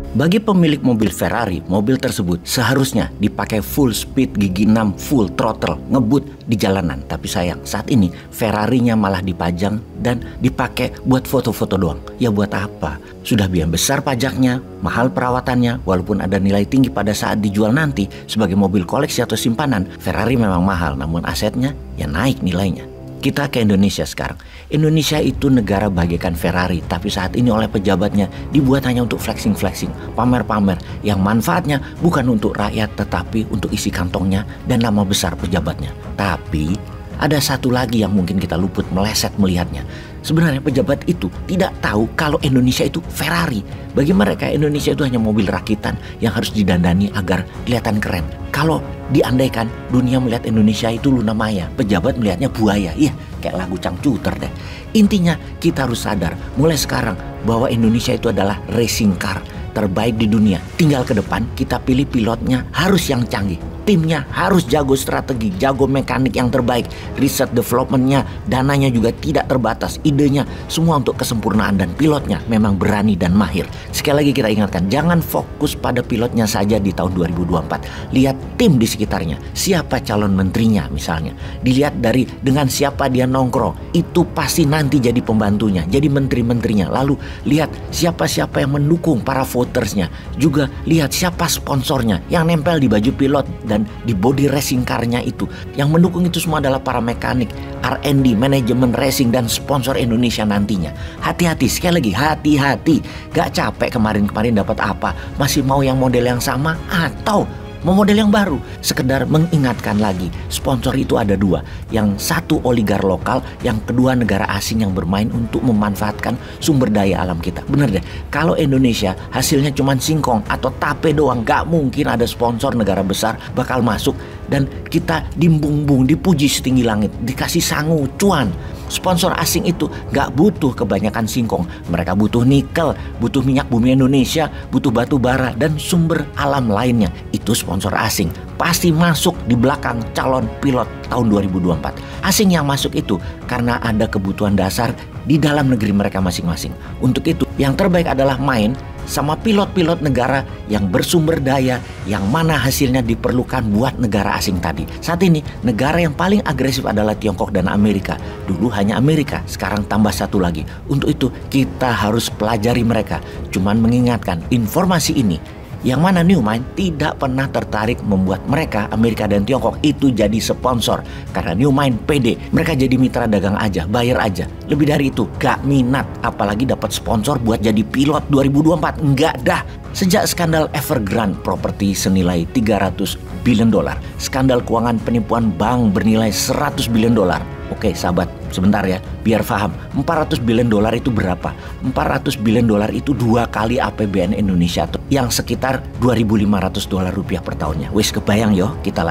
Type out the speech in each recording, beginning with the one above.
Bagi pemilik mobil Ferrari, mobil tersebut seharusnya dipakai full speed gigi 6 full throttle ngebut di jalanan. Tapi sayang, saat ini Ferrarinya malah dipajang dan dipakai buat foto-foto doang. Ya buat apa? Sudah biaya besar pajaknya, mahal perawatannya, walaupun ada nilai tinggi pada saat dijual nanti sebagai mobil koleksi atau simpanan. Ferrari memang mahal, namun asetnya ya naik nilainya. Kita ke Indonesia sekarang. Indonesia itu negara bagaikan Ferrari, tapi saat ini oleh pejabatnya dibuat hanya untuk flexing-flexing, pamer-pamer, yang manfaatnya bukan untuk rakyat tetapi untuk isi kantongnya dan nama besar pejabatnya. Tapi ada satu lagi yang mungkin kita luput meleset melihatnya. Sebenarnya pejabat itu tidak tahu kalau Indonesia itu Ferrari. Bagi mereka Indonesia itu hanya mobil rakitan yang harus didandani agar kelihatan keren. Kalau diandaikan dunia melihat Indonesia itu Luna Maya, pejabat melihatnya buaya. Iya, kayak lagu Cangcuter deh. Intinya kita harus sadar mulai sekarang bahwa Indonesia itu adalah racing car terbaik di dunia. Tinggal ke depan kita pilih pilotnya harus yang canggih. Timnya harus jago strategi, jago mekanik yang terbaik. Riset developmentnya, dananya juga tidak terbatas. Idenya semua untuk kesempurnaan dan pilotnya memang berani dan mahir. Sekali lagi kita ingatkan, jangan fokus pada pilotnya saja di tahun 2024. Lihat tim di sekitarnya, siapa calon menterinya misalnya. Dilihat dari dengan siapa dia nongkrong, itu pasti nanti jadi pembantunya, jadi menteri-menterinya. Lalu lihat siapa-siapa yang mendukung para votersnya. Juga lihat siapa sponsornya yang nempel di baju pilot dan di body racing car-nya itu. Yang mendukung itu semua adalah para mekanik, R&D, manajemen racing, dan sponsor Indonesia nantinya. Hati-hati, sekali lagi hati-hati. Gak capek kemarin-kemarin dapat apa? Masih mau yang model yang sama atau mau model yang baru? Sekedar mengingatkan lagi, sponsor itu ada dua. Yang satu oligar lokal, yang kedua negara asing yang bermain untuk memanfaatkan sumber daya alam kita. Bener deh, kalau Indonesia hasilnya cuma singkong atau tape doang, gak mungkin ada sponsor negara besar bakal masuk dan kita dimbung-bung, dipuji setinggi langit, dikasih sangu, cuan. Sponsor asing itu gak butuh kebanyakan singkong. Mereka butuh nikel, butuh minyak bumi Indonesia, butuh batu bara, dan sumber alam lainnya. Itu sponsor asing. Pasti masuk di belakang calon pilot tahun 2024. Asing yang masuk itu karena ada kebutuhan dasar di dalam negeri mereka masing-masing. Untuk itu, yang terbaik adalah main sama pilot-pilot negara yang bersumber daya, yang mana hasilnya diperlukan buat negara asing tadi. Saat ini negara yang paling agresif adalah Tiongkok dan Amerika. Dulu hanya Amerika, sekarang tambah satu lagi. Untuk itu kita harus pelajari mereka. Cuman mengingatkan informasi ini, yang mana Newmind tidak pernah tertarik membuat mereka, Amerika dan Tiongkok, itu jadi sponsor. Karena Newmind pede, mereka jadi mitra dagang aja, bayar aja. Lebih dari itu, gak minat. Apalagi dapat sponsor buat jadi pilot 2024. Enggak dah. Sejak skandal Evergrande properti senilai 300 billion dolar, skandal keuangan penipuan bank bernilai 100 billion dolar. Oke sahabat, sebentar ya, biar paham. 400 billion dolar itu berapa? 400 billion dolar itu 2 kali APBN Indonesia tuh, yang sekitar 2.500 dolar rupiah per tahunnya. Wis kebayang yo, kita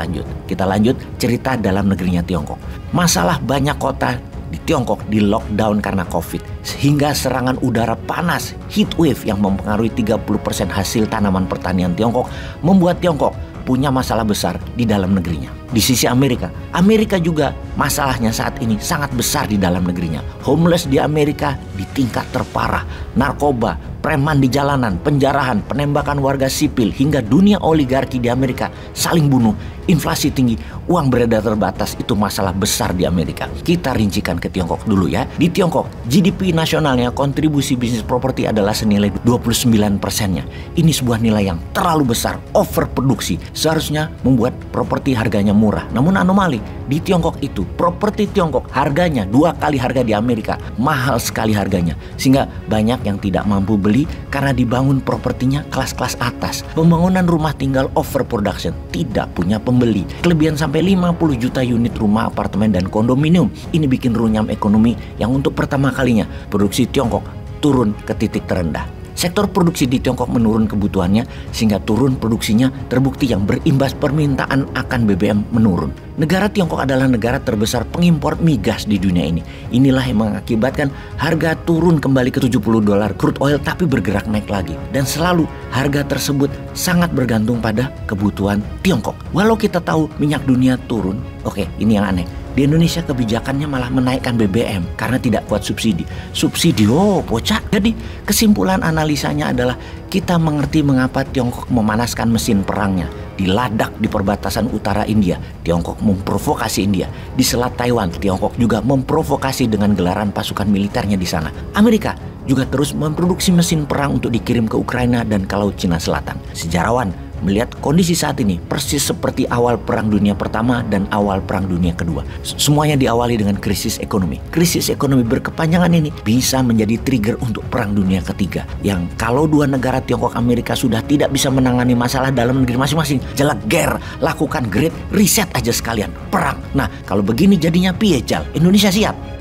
lanjut cerita dalam negerinya Tiongkok. Masalah banyak kota di Tiongkok di lockdown karena COVID, sehingga serangan udara panas, heat wave yang mempengaruhi 30% hasil tanaman pertanian Tiongkok, membuat Tiongkok punya masalah besar di dalam negerinya. Di sisi Amerika juga masalahnya saat ini sangat besar di dalam negerinya. Homeless di Amerika di tingkat terparah, narkoba, preman di jalanan, penjarahan, penembakan warga sipil, hingga dunia oligarki di Amerika saling bunuh, inflasi tinggi, uang beredar terbatas. Itu masalah besar di Amerika. Kita rincikan ke Tiongkok dulu ya. Di Tiongkok, GDP nasionalnya kontribusi bisnis properti adalah senilai 29%-nya. Ini sebuah nilai yang terlalu besar, overproduksi. Seharusnya membuat properti harganya murah. Namun anomali, di Tiongkok itu, properti Tiongkok harganya 2 kali harga di Amerika. Mahal sekali harganya. Sehingga banyak yang tidak mampu beli karena dibangun propertinya kelas-kelas atas. Pembangunan rumah tinggal overproduction, tidak punya pembeli. Kelebihan sampai 50 juta unit rumah, apartemen, dan kondominium. Ini bikin runyam ekonomi yang untuk pertama kalinya produksi Tiongkok turun ke titik terendah. Sektor produksi di Tiongkok menurun kebutuhannya sehingga turun produksinya, terbukti yang berimbas permintaan akan BBM menurun. Negara Tiongkok adalah negara terbesar pengimpor migas di dunia ini. Inilah yang mengakibatkan harga turun kembali ke 70 dolar crude oil tapi bergerak naik lagi. Dan selalu harga tersebut sangat bergantung pada kebutuhan Tiongkok. Walau kita tahu minyak dunia turun, oke, ini yang aneh. Di Indonesia kebijakannya malah menaikkan BBM karena tidak kuat subsidi. Subsidi, oh bocah. Jadi kesimpulan analisanya adalah kita mengerti mengapa Tiongkok memanaskan mesin perangnya. Di Ladakh di perbatasan utara India, Tiongkok memprovokasi India. Di Selat Taiwan, Tiongkok juga memprovokasi dengan gelaran pasukan militernya di sana. Amerika juga terus memproduksi mesin perang untuk dikirim ke Ukraina dan ke Laut Cina Selatan. Sejarawan melihat kondisi saat ini persis seperti awal Perang Dunia Pertama dan awal Perang Dunia Kedua. Semuanya diawali dengan krisis ekonomi. Krisis ekonomi berkepanjangan ini bisa menjadi trigger untuk Perang Dunia Ketiga. Yang kalau dua negara Tiongkok Amerika sudah tidak bisa menangani masalah dalam negeri masing-masing, jeleger, lakukan great reset aja sekalian, perang. Nah, kalau begini jadinya piye, Jal? Indonesia siap?